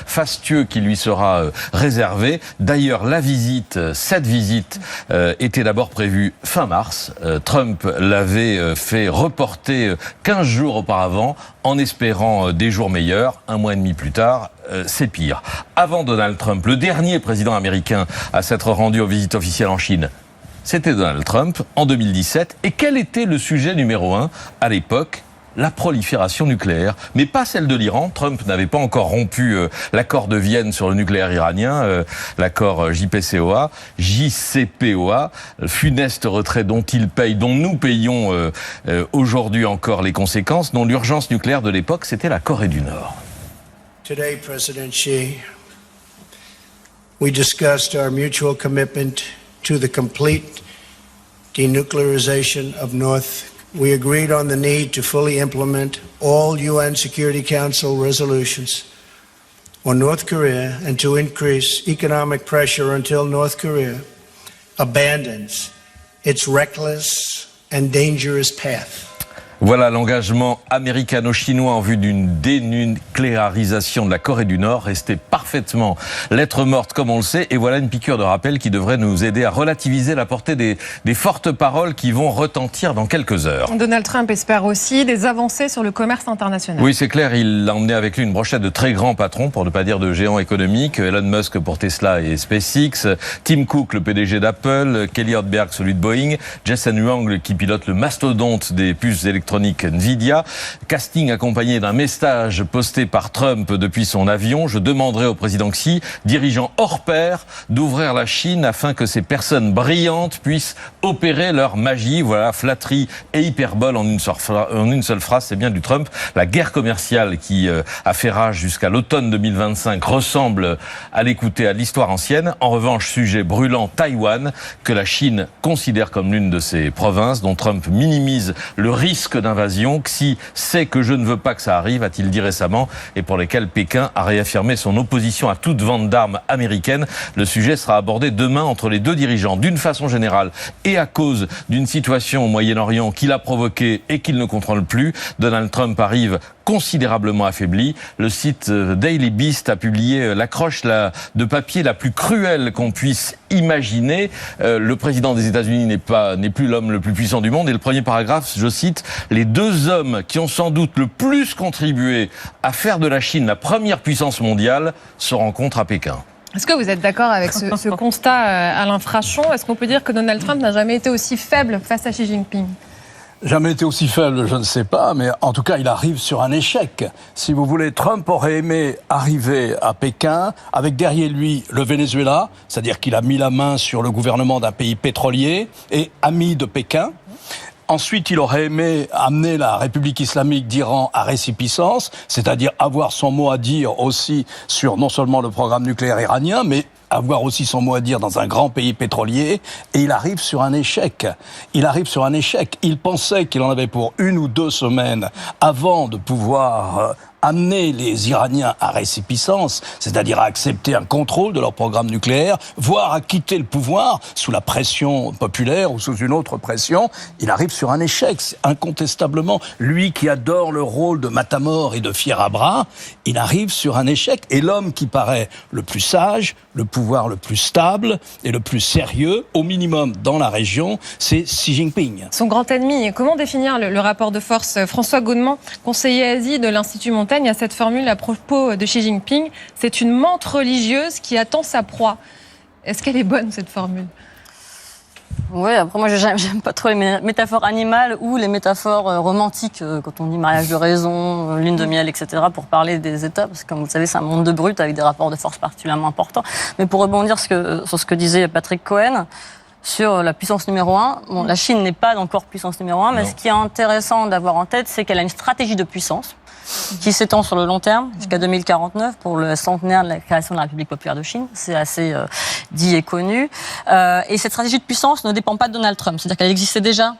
fastueux qui lui sera réservé. D'ailleurs, cette visite était d'abord prévue fin mars. Trump l'avait fait reporter 15 jours auparavant en espérant des jours meilleurs. Un mois et demi plus tard, c'est pire. Avant Donald Trump, le dernier président américain à s'être rendu aux visites officielles en Chine, c'était Donald Trump en 2017. Et quel était le sujet numéro 1 à l'époque ? La prolifération nucléaire, mais pas celle de l'Iran. Trump n'avait pas encore rompu l'accord de Vienne sur le nucléaire iranien, l'accord JCPOA, funeste retrait dont nous payons aujourd'hui encore les conséquences, dont l'urgence nucléaire de l'époque, c'était la Corée du Nord. Today, President Xi, we discussed our mutual commitment to the complete denuclearization of North Korea. We agreed on the need to fully implement all UN Security Council resolutions on North Korea and to increase economic pressure until North Korea abandons its reckless and dangerous path. Voilà l'engagement américano-chinois en vue d'une dénucléarisation de la Corée du Nord, resté parfaitement lettre morte comme on le sait. Et voilà une piqûre de rappel qui devrait nous aider à relativiser la portée des fortes paroles qui vont retentir dans quelques heures. Donald Trump espère aussi des avancées sur le commerce international. Oui, c'est clair, il a emmené avec lui une brochette de très grands patrons, pour ne pas dire de géants économiques. Elon Musk pour Tesla et SpaceX, Tim Cook, le PDG d'Apple, Kelly Holdberg, celui de Boeing, Jensen Huang qui pilote le mastodonte des puces électroniques Nvidia. Casting accompagné d'un message posté par Trump depuis son avion. Je demanderai au président Xi, dirigeant hors pair, d'ouvrir la Chine afin que ces personnes brillantes puissent opérer leur magie. Voilà, flatterie et hyperbole en une seule phrase, c'est bien du Trump. La guerre commerciale qui a fait rage jusqu'à l'automne 2025 ressemble à l'écouter à l'histoire ancienne. En revanche, sujet brûlant, Taïwan, que la Chine considère comme l'une de ses provinces, dont Trump minimise le risque d'invasion. Xi sait que je ne veux pas que ça arrive, a-t-il dit récemment, et pour lesquels Pékin a réaffirmé son opposition à toute vente d'armes américaines. Le sujet sera abordé demain entre les deux dirigeants. D'une façon générale, et à cause d'une situation au Moyen-Orient qu'il a provoquée et qu'il ne contrôle plus, Donald Trump arrive considérablement affaibli. Le site Daily Beast a publié l'accroche de papier la plus cruelle qu'on puisse imaginer. Le président des États-Unis n'est plus l'homme le plus puissant du monde. Et le premier paragraphe, je cite, « Les deux hommes qui ont sans doute le plus contribué à faire de la Chine la première puissance mondiale se rencontrent à Pékin ». Est-ce que vous êtes d'accord avec ce constat, Alain Frachon? Est-ce qu'on peut dire que Donald Trump n'a jamais été aussi faible face à Xi Jinping? Jamais été aussi faible, je ne sais pas, mais en tout cas, il arrive sur un échec. Si vous voulez, Trump aurait aimé arriver à Pékin avec derrière lui le Venezuela, c'est-à-dire qu'il a mis la main sur le gouvernement d'un pays pétrolier et ami de Pékin. Ensuite, il aurait aimé amener la République islamique d'Iran à récipiscence, c'est-à-dire avoir son mot à dire aussi sur non seulement le programme nucléaire iranien, mais avoir aussi son mot à dire dans un grand pays pétrolier, et il arrive sur un échec. Il pensait qu'il en avait pour 1 ou 2 semaines avant de pouvoir amener les Iraniens à récipiscence, c'est-à-dire à accepter un contrôle de leur programme nucléaire, voire à quitter le pouvoir sous la pression populaire ou sous une autre pression. Il arrive sur un échec, incontestablement. Lui qui adore le rôle de Matamor et de Fierabras, il arrive sur un échec. Et l'homme qui paraît le plus sage, le pouvoir le plus stable et le plus sérieux, au minimum dans la région, c'est Xi Jinping. Son grand ennemi. Comment définir le rapport de force? François Gaudeman, conseiller Asie de l'Institut Montaigne, il y a cette formule à propos de Xi Jinping, c'est une menthe religieuse qui attend sa proie. Est-ce qu'elle est bonne, cette formule? Oui, après moi j'aime pas trop les métaphores animales ou les métaphores romantiques, quand on dit mariage de raison, lune de miel, etc., pour parler des États, parce que comme vous le savez, c'est un monde de brutes avec des rapports de force particulièrement importants. Mais pour rebondir sur ce que disait Patrick Cohen, sur la puissance numéro 1, bon, la Chine n'est pas encore puissance numéro 1, mais ce qui est intéressant d'avoir en tête, c'est qu'elle a une stratégie de puissance qui s'étend sur le long terme, jusqu'à 2049, pour le centenaire de la création de la République populaire de Chine. C'est assez dit et connu. Et cette stratégie de puissance ne dépend pas de Donald Trump. C'est-à-dire qu'elle existait déjà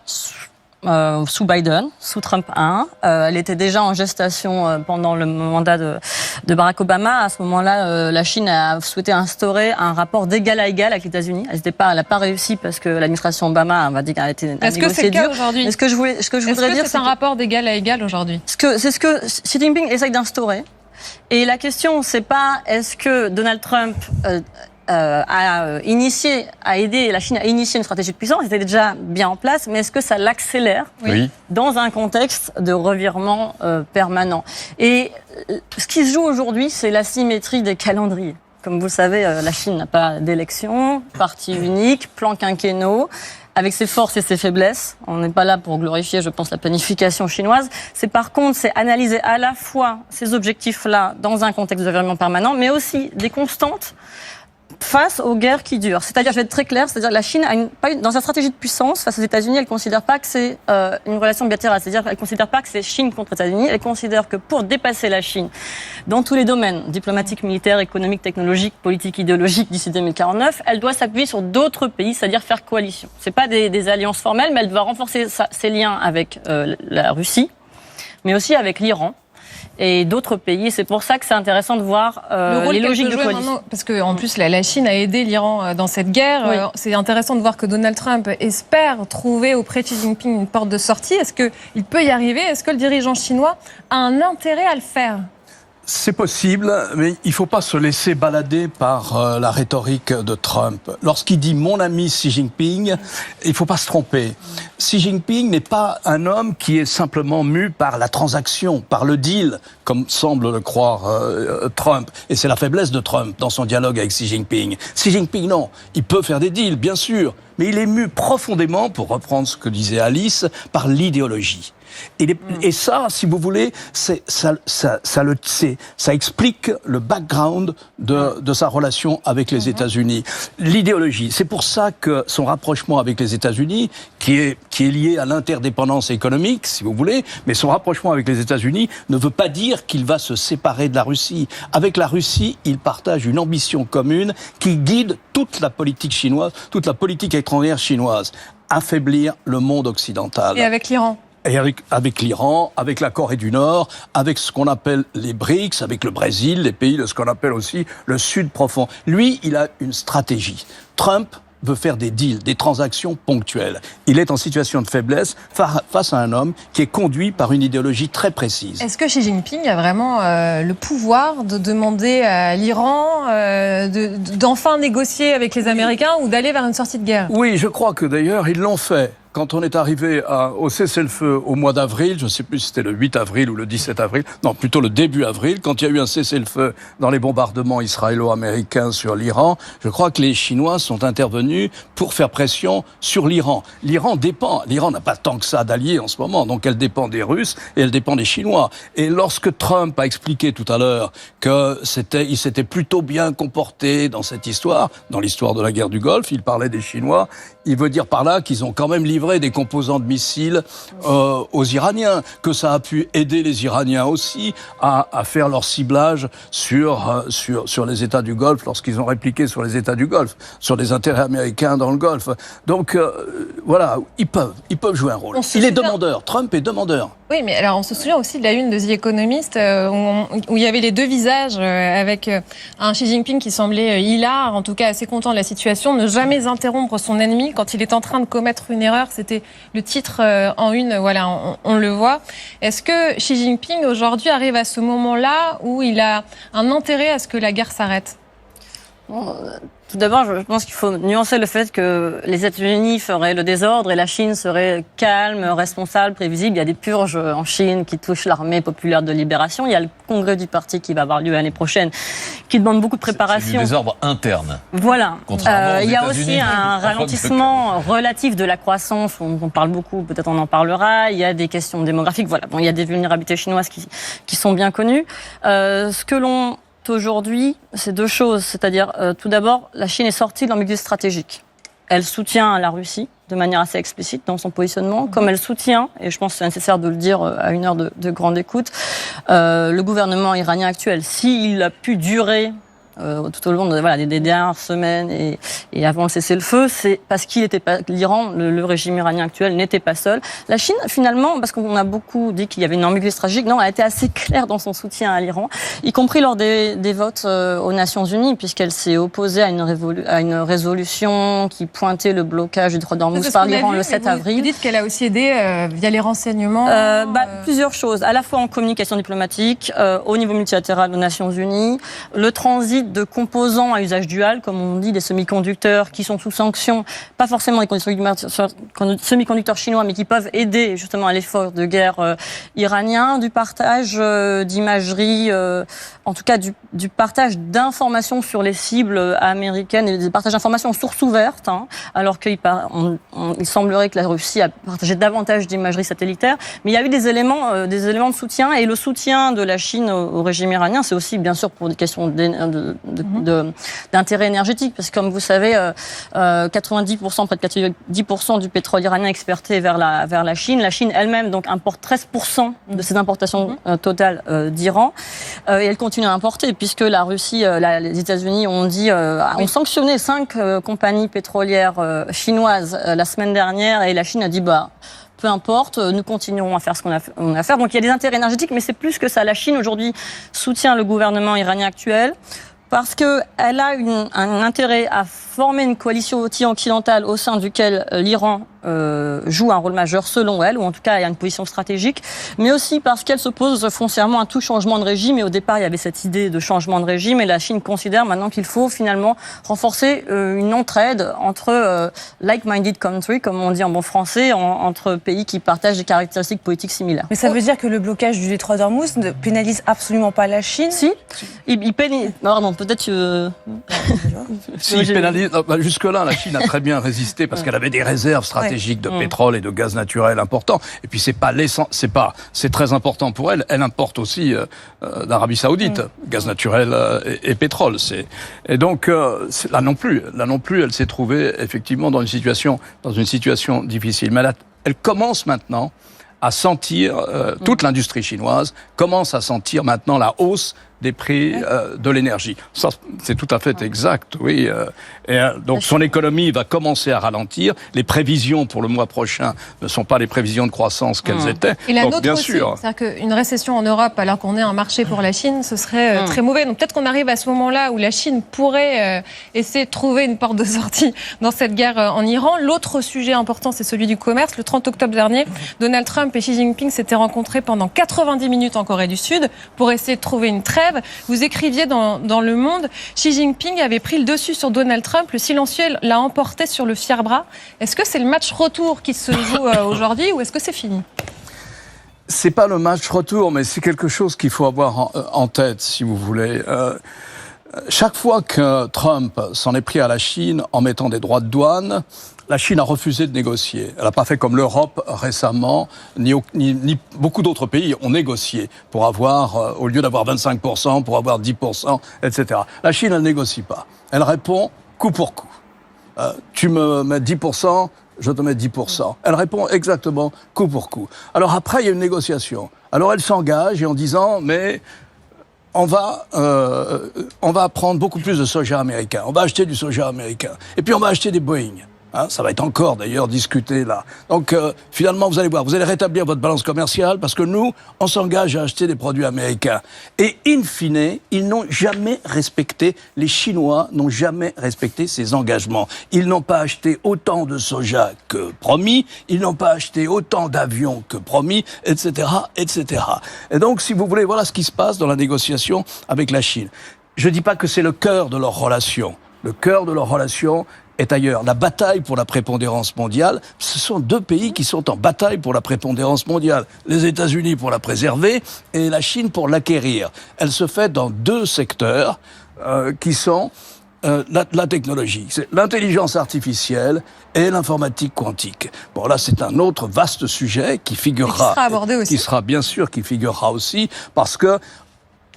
sous Biden, sous Trump 1. Elle était déjà en gestation pendant le mandat de Barack Obama. À ce moment-là, la Chine a souhaité instaurer un rapport d'égal à égal avec les États-Unis. Elle n'a pas réussi parce que l'administration Obama, on va dire qu'elle a été négociée. Est-ce que c'est le cas aujourd'hui? Ce que je voudrais dire, c'est un rapport d'égal à égal aujourd'hui? C'est ce que Xi Jinping essaye d'instaurer. Et la question, c'est pas est-ce que Donald Trump a aidé la Chine à initier une stratégie de puissance, c'était déjà bien en place, mais est-ce que ça l'accélère dans un contexte de revirement permanent? Et ce qui se joue aujourd'hui, c'est l'asymétrie des calendriers. Comme vous le savez, la Chine n'a pas d'élection, parti unique, plan quinquennaux, avec ses forces et ses faiblesses. On n'est pas là pour glorifier, je pense, la planification chinoise. C'est analyser à la fois ces objectifs-là dans un contexte de revirement permanent, mais aussi des constantes face aux guerres qui durent. C'est-à-dire, je vais être très claire, c'est-à-dire la Chine dans sa stratégie de puissance face aux États-Unis, elle ne considère pas que c'est une relation bilatérale. C'est-à-dire qu'elle ne considère pas que c'est Chine contre États-Unis. Elle considère que pour dépasser la Chine dans tous les domaines, diplomatiques, militaires, économiques, technologiques, politiques, idéologiques, d'ici 2049, elle doit s'appuyer sur d'autres pays, c'est-à-dire faire coalition. C'est pas des alliances formelles, mais elle doit renforcer ses liens avec la Russie, mais aussi avec l'Iran et d'autres pays. C'est pour ça que c'est intéressant de voir les logiques de coalition. Parce qu'en plus, la Chine a aidé l'Iran dans cette guerre. Oui. C'est intéressant de voir que Donald Trump espère trouver auprès de Xi Jinping une porte de sortie. Est-ce qu'il peut y arriver? Est-ce que le dirigeant chinois a un intérêt à le faire? C'est possible, mais il ne faut pas se laisser balader par la rhétorique de Trump. Lorsqu'il dit « mon ami Xi Jinping », il ne faut pas se tromper. Xi Jinping n'est pas un homme qui est simplement mu par la transaction, par le deal, comme semble le croire Trump. Et c'est la faiblesse de Trump dans son dialogue avec Xi Jinping. Xi Jinping, non, il peut faire des deals, bien sûr, mais il est mu profondément, pour reprendre ce que disait Alice, par l'idéologie. Et ça, si vous voulez, ça explique le background de sa relation avec les États-Unis. L'idéologie, c'est pour ça que son rapprochement avec les États-Unis, qui est lié à l'interdépendance économique, si vous voulez, mais son rapprochement avec les États-Unis ne veut pas dire qu'il va se séparer de la Russie. Avec la Russie, il partage une ambition commune qui guide toute la politique chinoise, toute la politique étrangère chinoise, affaiblir le monde occidental. Et avec l'Iran? Et avec l'Iran, avec la Corée du Nord, avec ce qu'on appelle les BRICS, avec le Brésil, les pays de ce qu'on appelle aussi le Sud profond. Lui, il a une stratégie. Trump veut faire des deals, des transactions ponctuelles. Il est en situation de faiblesse face à un homme qui est conduit par une idéologie très précise. Est-ce que Xi Jinping a vraiment le pouvoir de demander à l'Iran d'enfin négocier avec les Américains ou d'aller vers une sortie de guerre? Oui, je crois que d'ailleurs, ils l'ont fait. Quand on est arrivé au cessez-le-feu au mois d'avril, je ne sais plus si c'était le 8 avril ou le 17 avril, non, plutôt le début avril, quand il y a eu un cessez-le-feu dans les bombardements israélo-américains sur l'Iran, je crois que les Chinois sont intervenus pour faire pression sur l'Iran. L'Iran n'a pas tant que ça d'alliés en ce moment, donc elle dépend des Russes et elle dépend des Chinois. Et lorsque Trump a expliqué tout à l'heure il s'était plutôt bien comporté dans cette histoire, dans l'histoire de la guerre du Golfe, il parlait des Chinois, il veut dire par là qu'ils ont quand même livré des composants de missiles aux Iraniens, que ça a pu aider les Iraniens aussi à faire leur ciblage sur les États du Golfe lorsqu'ils ont répliqué sur les États du Golfe, sur les intérêts américains dans le Golfe. Donc voilà, ils peuvent jouer un rôle. Il est demandeur, Trump est demandeur. Oui, mais alors on se souvient aussi de la une de The Economist où il y avait les deux visages avec un Xi Jinping qui semblait hilar, en tout cas assez content de la situation, ne jamais interrompre son ennemi quand il est en train de commettre une erreur. C'était le titre en une, voilà, on le voit. Est-ce que Xi Jinping aujourd'hui arrive à ce moment-là où il a un intérêt à ce que la guerre s'arrête? Bon, tout d'abord, je pense qu'il faut nuancer le fait que les États-Unis feraient le désordre et la Chine serait calme, responsable, prévisible. Il y a des purges en Chine qui touchent l'armée populaire de libération. Il y a le congrès du parti qui va avoir lieu l'année prochaine, qui demande beaucoup de préparation. C'est du désordre interne. Voilà. Il y a aussi États-Unis, un ralentissement relatif de la croissance. On parle beaucoup, peut-être on en parlera. Il y a des questions démographiques. Voilà. Bon, il y a des vulnérabilités chinoises qui sont bien connues. Ce que l'on aujourd'hui, c'est deux choses. C'est-à-dire, tout d'abord, la Chine est sortie de l'ambiguïté stratégique. Elle soutient la Russie de manière assez explicite dans son positionnement, comme elle soutient, et je pense que c'est nécessaire de le dire à une heure de grande écoute, le gouvernement iranien actuel. S'il a pu durer tout au long des dernières semaines et avant le cessez-le-feu, c'est parce l'Iran, le régime iranien actuel, n'était pas seul. La Chine, finalement, parce qu'on a beaucoup dit qu'il y avait une ambiguïté stratégique, non, elle a été assez claire dans son soutien à l'Iran, y compris lors des votes aux Nations Unies, puisqu'elle s'est opposée à une résolution qui pointait le blocage du détroit d'Ormuz par l'Iran le 7 avril. Vous dites qu'elle a aussi aidé via les renseignements Plusieurs choses, à la fois en communication diplomatique, au niveau multilatéral aux Nations Unies, le transit de composants à usage dual, comme on dit, des semi-conducteurs qui sont sous sanction, pas forcément les semi-conducteurs chinois, mais qui peuvent aider justement à l'effort de guerre iranien, du partage d'imagerie, en tout cas du partage d'informations sur les cibles américaines et du partage d'informations aux sources ouvertes, alors qu'il semblerait que la Russie a partagé davantage d'imagerie satellitaire. Mais il y a eu des éléments de soutien, et le soutien de la Chine au régime iranien, c'est aussi bien sûr pour des questions d'intérêt énergétique, parce que comme vous savez, 90%, près de 90% du pétrole iranien est exporté vers la Chine. La Chine elle-même donc importe 13% de ses importations totales d'Iran, et elle continue à importer, puisque la Russie, les États-Unis ont sanctionné 5 compagnies pétrolières chinoises la semaine dernière, et la Chine a dit peu importe, nous continuerons à faire ce qu'on a à faire. Donc il y a des intérêts énergétiques, mais c'est plus que ça. La Chine aujourd'hui soutient le gouvernement iranien actuel parce qu'elle a un intérêt à former une coalition occidentale au sein duquel l'Iran joue un rôle majeur selon elle, ou en tout cas il y a une position stratégique, mais aussi parce qu'elle s'oppose foncièrement à tout changement de régime. Et au départ, il y avait cette idée de changement de régime, et la Chine considère maintenant qu'il faut finalement renforcer une entraide entre like-minded countries, comme on dit en bon français, entre pays qui partagent des caractéristiques politiques similaires. Mais ça veut dire que le blocage du détroit d'Ormuz ne pénalise absolument pas la Chine? Si, il pénalise. Pardon, peut-être que... Si, il pénalise. Jusque-là, la Chine a très bien résisté parce qu'elle avait des réserves stratégiques de pétrole et de gaz naturel importants. Et puis c'est très important pour elle. Elle importe aussi d'Arabie Saoudite, gaz naturel et pétrole. Et donc là non plus, elle s'est trouvée effectivement dans une situation difficile. Mais elle commence maintenant à sentir, toute l'industrie chinoise commence à sentir maintenant la hausse des prix de l'énergie. Ça, c'est tout à fait exact, oui. Donc son économie va commencer à ralentir. Les prévisions pour le mois prochain ne sont pas les prévisions de croissance qu'elles étaient. Et la donc, nôtre bien aussi, sûr. c'est-à-dire qu'une récession en Europe, alors qu'on est un marché pour la Chine, ce serait très mauvais. Donc peut-être qu'on arrive à ce moment-là où la Chine pourrait essayer de trouver une porte de sortie dans cette guerre en Iran. L'autre sujet important, c'est celui du commerce. Le 30 octobre dernier, Donald Trump et Xi Jinping s'étaient rencontrés pendant 90 minutes en Corée du Sud pour essayer de trouver une trêve. Vous écriviez dans Le Monde, Xi Jinping avait pris le dessus sur Donald Trump, le silencieux l'a emporté sur le fier bras. Est-ce que c'est le match retour qui se joue aujourd'hui, ou est-ce que c'est fini ? C'est pas le match retour, mais c'est quelque chose qu'il faut avoir en tête, si vous voulez. Chaque fois que Trump s'en est pris à la Chine en mettant des droits de douane, la Chine a refusé de négocier. Elle n'a pas fait comme l'Europe récemment, ni beaucoup d'autres pays ont négocié pour avoir, au lieu d'avoir 25%, pour avoir 10%, etc. La Chine, elle négocie pas. Elle répond coup pour coup. Tu me mets 10%, je te mets 10%. Elle répond exactement coup pour coup. Alors après, il y a une négociation. Alors elle s'engage en disant, mais on va prendre beaucoup plus de soja américain. On va acheter du soja américain. Et puis on va acheter des Boeing. Ça va être encore d'ailleurs discuté là. Donc finalement, vous allez voir, vous allez rétablir votre balance commerciale parce que nous, on s'engage à acheter des produits américains. Et in fine, ils n'ont jamais respecté, les Chinois n'ont jamais respecté ces engagements. Ils n'ont pas acheté autant de soja que promis, ils n'ont pas acheté autant d'avions que promis, etc., etc. Et donc, si vous voulez, voilà ce qui se passe dans la négociation avec la Chine. Je ne dis pas que c'est le cœur de leur relation. Le cœur de leur relation est ailleurs. La bataille pour la prépondérance mondiale, ce sont deux pays qui sont en bataille pour la prépondérance mondiale. Les États-Unis pour la préserver et la Chine pour l'acquérir. Elle se fait dans deux secteurs qui sont la technologie. C'est l'intelligence artificielle et l'informatique quantique. Bon, là, c'est un autre vaste sujet qui figurera. Et qui sera abordé aussi. Qui sera bien sûr, qui figurera aussi, parce que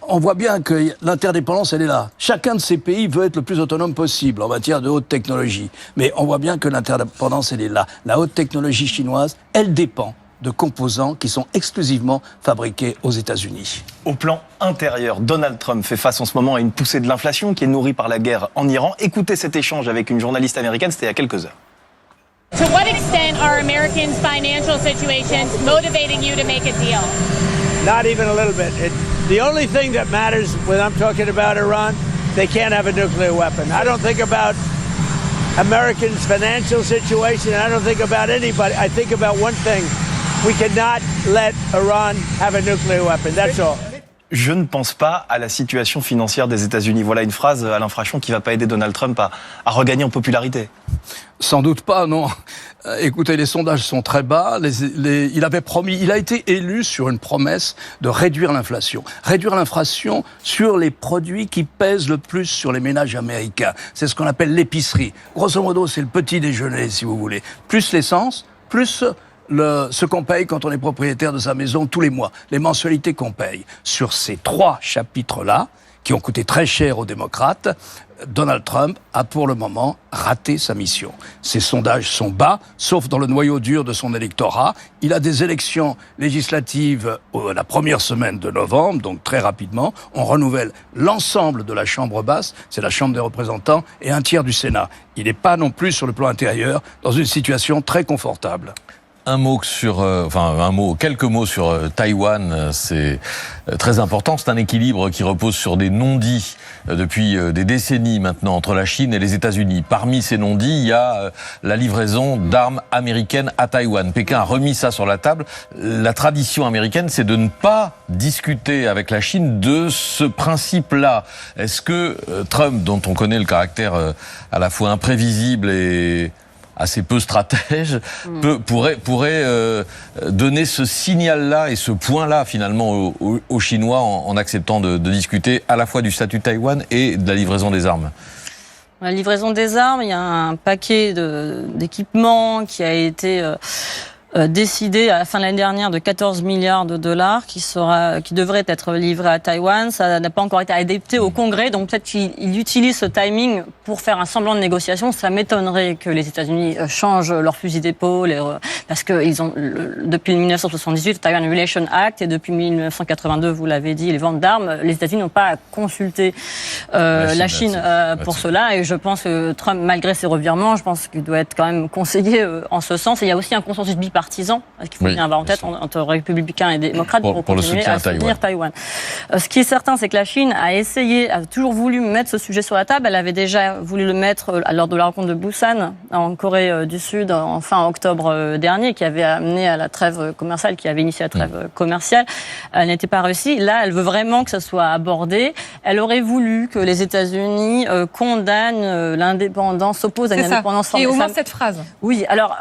on voit bien que l'interdépendance, elle est là. Chacun de ces pays veut être le plus autonome possible en matière de haute technologie. Mais on voit bien que l'interdépendance, elle est là. La haute technologie chinoise, elle dépend de composants qui sont exclusivement fabriqués aux États-Unis. Au plan intérieur, Donald Trump fait face en ce moment à une poussée de l'inflation qui est nourrie par la guerre en Iran. Écoutez cet échange avec une journaliste américaine, c'était il y a quelques heures. To what extent are Americans' financial situations motivating you to make a deal? Not even a little bit. The only thing that matters when I'm talking about Iran, they can't have a nuclear weapon. I don't think about Americans' financial situation. I don't think about anybody. I think about one thing. We cannot let Iran have a nuclear weapon. That's all. Je ne pense pas à la situation financière des États-Unis. Voilà une phrase, Alain Frachon, qui ne va pas aider Donald Trump à regagner en popularité. Sans doute pas, non. Écoutez, les sondages sont très bas. Il avait promis, il a été élu sur une promesse de réduire l'inflation. Réduire l'inflation sur les produits qui pèsent le plus sur les ménages américains. C'est ce qu'on appelle l'épicerie. Grosso modo, c'est le petit déjeuner, si vous voulez. Plus l'essence, plus ce qu'on paye quand on est propriétaire de sa maison tous les mois, les mensualités qu'on paye. Sur ces 3 chapitres-là, qui ont coûté très cher aux démocrates, Donald Trump a pour le moment raté sa mission. Ses sondages sont bas, sauf dans le noyau dur de son électorat. Il a des élections législatives la première semaine de novembre, donc très rapidement. On renouvelle l'ensemble de la Chambre basse, c'est la Chambre des représentants, et un tiers du Sénat. Il n'est pas non plus sur le plan intérieur dans une situation très confortable. Quelques mots sur Taïwan, c'est très important. C'est un équilibre qui repose sur des non-dits depuis des décennies maintenant entre la Chine et les États-Unis. Parmi ces non-dits, il y a la livraison d'armes américaines à Taïwan. Pékin a remis ça sur la table. La tradition américaine, c'est de ne pas discuter avec la Chine de ce principe-là. Est-ce que Trump, dont on connaît le caractère à la fois imprévisible et assez peu stratège, pourrait donner ce signal-là et ce point-là finalement aux Chinois en acceptant de discuter à la fois du statut de Taïwan et de la livraison des armes? La livraison des armes, il y a un paquet d'équipements qui a été décidé à la fin de l'année dernière de 14 milliards de dollars qui devrait être livré à Taïwan. Ça n'a pas encore été adopté au Congrès, donc peut-être qu'il utilise ce timing pour faire un semblant de négociation. Ça m'étonnerait que les États-Unis changent leur fusil d'épaule, parce que depuis 1978, le Taiwan Relation Act, et depuis 1982, vous l'avez dit, les ventes d'armes, les États-Unis n'ont pas consulté la Chine pour cela, et je pense que Trump, malgré ses revirements, je pense qu'il doit être quand même conseillé en ce sens. Et il y a aussi un consensus bipartisan, parce qu'il faut bien avoir en tête, entre républicains et démocrates pour continuer à soutenir Taïwan. Ce qui est certain, c'est que la Chine a toujours voulu mettre ce sujet sur la table. Elle avait déjà voulu le mettre lors de la rencontre de Busan en Corée du Sud en fin octobre dernier, qui avait amené à la trêve commerciale, qui avait initié la trêve commerciale. Elle n'était pas réussie. Là, elle veut vraiment que ça soit abordé. Elle aurait voulu que les États-Unis condamnent l'indépendance, s'opposent à une indépendance formelle. Et au moins cette phrase. Oui, alors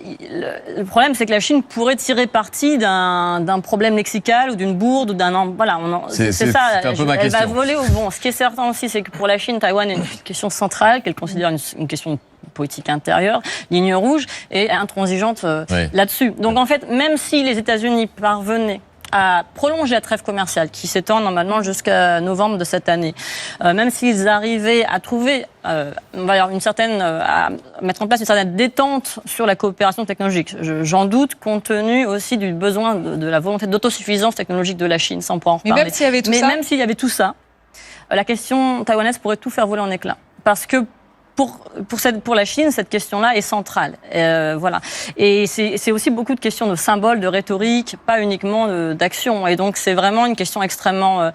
le problème, c'est que la Chine pourrait tirer parti d'un problème lexical ou d'une bourde ou d'un... Voilà, c'est ça. Un peu ma question. Elle va voler au bon. Ce qui est certain aussi, c'est que pour la Chine, Taïwan est une question centrale, qu'elle considère une question politique intérieure, ligne rouge, et intransigeante là-dessus. Donc en fait, même si les États-Unis parvenaient à prolonger la trêve commerciale qui s'étend normalement jusqu'à novembre de cette année. Même s'ils arrivaient à trouver, à mettre en place une certaine détente sur la coopération technologique. J'en doute, compte tenu aussi du besoin de la volonté d'autosuffisance technologique de la Chine, sans pouvoir en reparler. Mais même s'il y avait tout ça, la question taïwanaise pourrait tout faire voler en éclats. Parce que pour la Chine, cette question-là est centrale. Voilà. Et c'est aussi beaucoup de questions de symboles, de rhétorique, pas uniquement d'action. Et donc, c'est vraiment une question extrêmement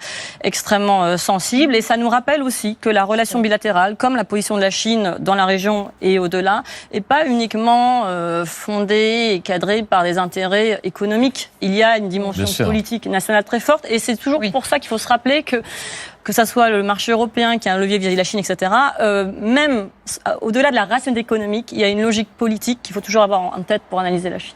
sensible. Et ça nous rappelle aussi que la relation bilatérale, comme la position de la Chine dans la région et au-delà, est pas uniquement fondée et cadrée par des intérêts économiques. Il y a une dimension politique nationale très forte. Et c'est toujours pour ça qu'il faut se rappeler que ça soit le marché européen qui a un levier vis-à-vis de la Chine, etc., même au-delà de la rationalité économique, il y a une logique politique qu'il faut toujours avoir en tête pour analyser la Chine.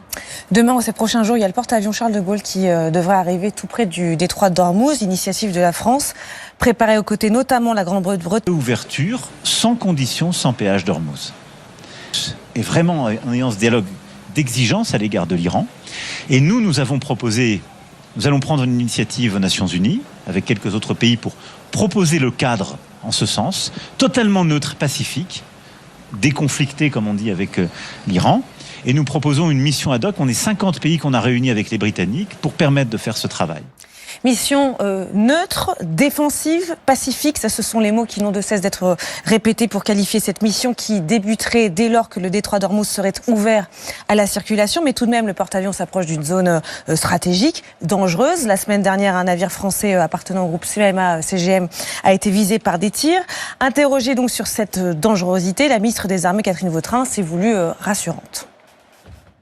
Demain, ou ces prochains jours, il y a le porte-avions Charles de Gaulle qui devrait arriver tout près du détroit d'Ormuz, initiative de la France, préparée aux côtés notamment la Grande-Bretagne. Ouverture sans condition, sans péage d'Ormuz. Et vraiment en ayant ce dialogue d'exigence à l'égard de l'Iran. Et nous allons prendre une initiative aux Nations Unies, avec quelques autres pays, pour proposer le cadre en ce sens, totalement neutre, pacifique, déconflicté, comme on dit, avec l'Iran. Et nous proposons une mission ad hoc. On est 50 pays qu'on a réunis avec les Britanniques pour permettre de faire ce travail. Mission neutre, défensive, pacifique, ça ce sont les mots qui n'ont de cesse d'être répétés pour qualifier cette mission qui débuterait dès lors que le détroit d'Ormuz serait ouvert à la circulation. Mais tout de même, le porte-avions s'approche d'une zone stratégique, dangereuse. La semaine dernière, un navire français appartenant au groupe CMA-CGM a été visé par des tirs. Interrogée donc sur cette dangerosité, la ministre des Armées, Catherine Vautrin, s'est voulue rassurante.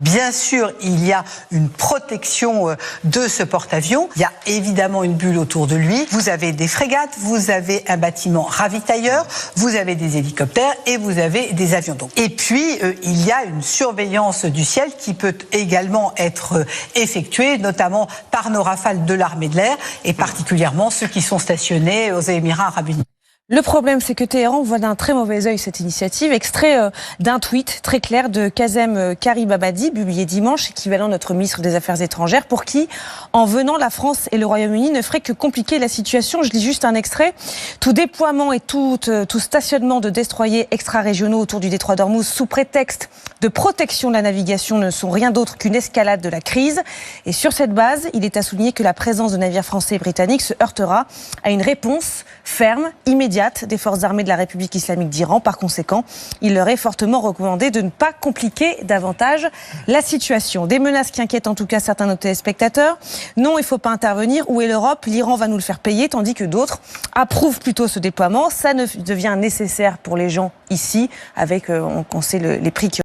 Bien sûr, il y a une protection de ce porte-avions. Il y a évidemment une bulle autour de lui. Vous avez des frégates, vous avez un bâtiment ravitailleur, vous avez des hélicoptères et vous avez des avions. Et puis, il y a une surveillance du ciel qui peut également être effectuée, notamment par nos rafales de l'armée de l'air et particulièrement ceux qui sont stationnés aux Émirats arabes unis. Le problème, c'est que Téhéran voit d'un très mauvais œil cette initiative, extrait d'un tweet très clair de Kazem Karibabadi, publié dimanche, équivalent notre ministre des Affaires étrangères, pour qui, en venant, la France et le Royaume-Uni ne feraient que compliquer la situation. Je lis juste un extrait. Tout déploiement et tout stationnement de destroyers extra-régionaux autour du détroit d'Ormuz sous prétexte de protection de la navigation ne sont rien d'autre qu'une escalade de la crise. Et sur cette base, il est à souligner que la présence de navires français et britanniques se heurtera à une réponse ferme, immédiate, des forces armées de la République islamique d'Iran. Par conséquent, il leur est fortement recommandé de ne pas compliquer davantage la situation. Des menaces qui inquiètent en tout cas certains de nos téléspectateurs. Non, il ne faut pas intervenir. Où est l'Europe? L'Iran va nous le faire payer, tandis que d'autres approuvent plutôt ce déploiement. Ça ne devient nécessaire pour les gens ici, avec, on sait les prix qui